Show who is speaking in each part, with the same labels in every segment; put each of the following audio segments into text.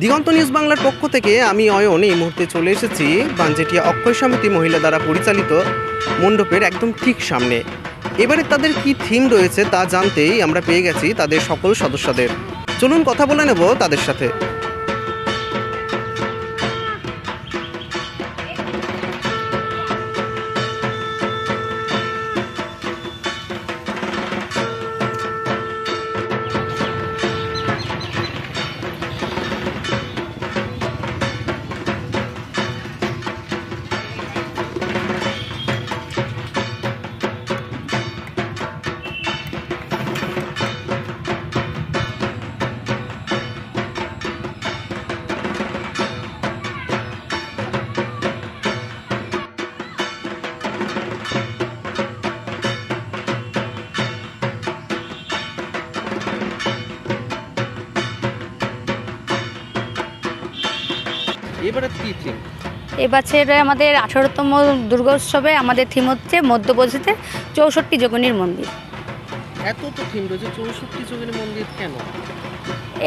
Speaker 1: দিগন্ত news বাংলার পক্ষ থেকে আমি অয়ন এই মুহূর্তে চলে এসেছি বানজেটিয়া অক্ষয় সমিতি মহিলা দ্বারা পরিচালিত মণ্ডপের একদম ঠিক সামনে। এবারে তাদের কি থিম রয়েছে তা জানতেই আমরা পেয়ে গেছি তাদের সকল সদস্যদের। চলুন কথা বলে নেব তাদের সাথে। এবারে কি থিম?
Speaker 2: এবছর আমাদের 18তম দুর্গোৎসবে আমাদের থিম হচ্ছে মধ্যপ্রদেশে 64 যোগিনীর মন্দির।
Speaker 1: এত তো থিম রয়েছে, 64 যোগিনী মন্দির কেন?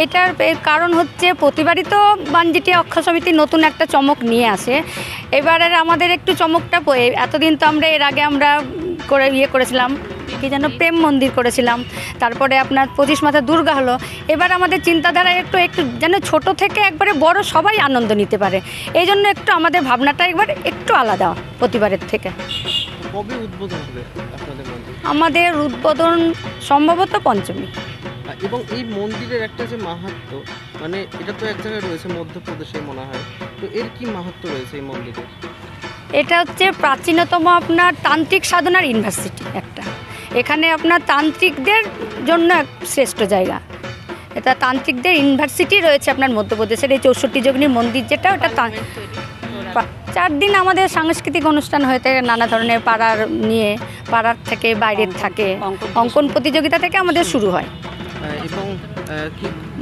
Speaker 2: এটার কারণ হচ্ছে প্রতিবারই তো বানজেটিয়া অক্ষয় সমিতি নতুন একটা চমক নিয়ে আসে। এবারের আমাদের একটু চমকটা এতদিন তো আমরা এর আগে আমরা করেছিলাম কি যেন প্রেম মন্দির করেছিলাম, তারপরে আপনার 25 মাথা দুর্গা হলো। এবার আমাদের চিন্তাধারা একটু যেন ছোট থেকে একবারে বড় সবাই আনন্দ নিতে পারে, এই জন্য একটু আমাদের ভাবনাটা একবার একটু আলাদা প্রতিবারের থেকে।
Speaker 1: কবে উদ্বোধন হবে আপনাদের মন্দির?
Speaker 2: আমাদের উদ্বোধন সম্ভবত পঞ্চমী।
Speaker 1: এবং এই মন্দিরের একটা যে মাহাত্ম্য, মানে এটা তো এক জায়গায় রয়েছে মধ্যপ্রদেশে মনে হয়, তো এর কি মাহাত্ম্য রয়েছে এই মন্দিরের?
Speaker 2: এটা হচ্ছে প্রাচীনতম আপনার তান্ত্রিক সাধনার ইউনিভার্সিটি একটা। এখানে আপনার তান্ত্রিকদের জন্য এক শ্রেষ্ঠ জায়গা। এটা তান্ত্রিকদের ইউনিভার্সিটি রয়েছে আপনার মধ্যপ্রদেশের এই 64 যোগিনীর মন্দির, যেটা ওটা 4 দিন আমাদের সাংস্কৃতিক অনুষ্ঠান হয়ে থাকে, নানা ধরনের পাড়ার থেকে বাইরের থাকে অঙ্কন প্রতিযোগিতা থেকে আমাদের শুরু হয়।
Speaker 1: এবং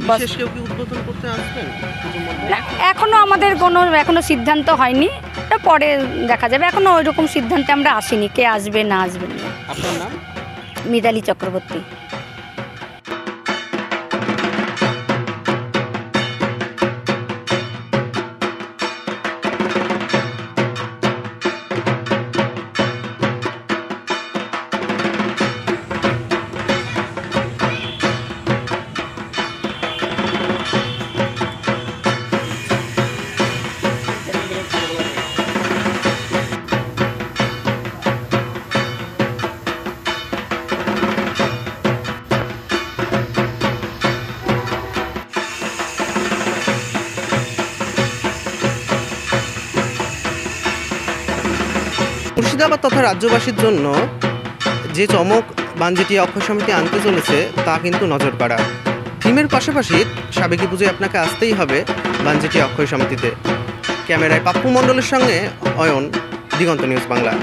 Speaker 1: বিশেষ কেউ কি উদ্বোধন করতে আসবেন?
Speaker 2: এখনো আমাদের এখনো সিদ্ধান্ত হয়নি, এটা পরে দেখা যাবে। এখনো ওই রকম সিদ্ধান্তে আমরা আসিনি কে আসবে না আসবে।
Speaker 1: আপনার নাম?
Speaker 2: মিতালি চক্রবর্তী।
Speaker 1: মুর্শিদাবাদ তথা রাজ্যবাসীর জন্য যে চমক বানজেটিয়া অক্ষয় সমিতি আনতে চলেছে তা কিন্তু নজর কাড়া। থিমের পাশাপাশি সাবেকি পুজোয় আপনাকে আসতেই হবে বানজেটিয়া অক্ষয় সমিতিতে। ক্যামেরায় পাপ্পু মণ্ডলের সঙ্গে অয়ন, দিগন্ত নিউজ বাংলা।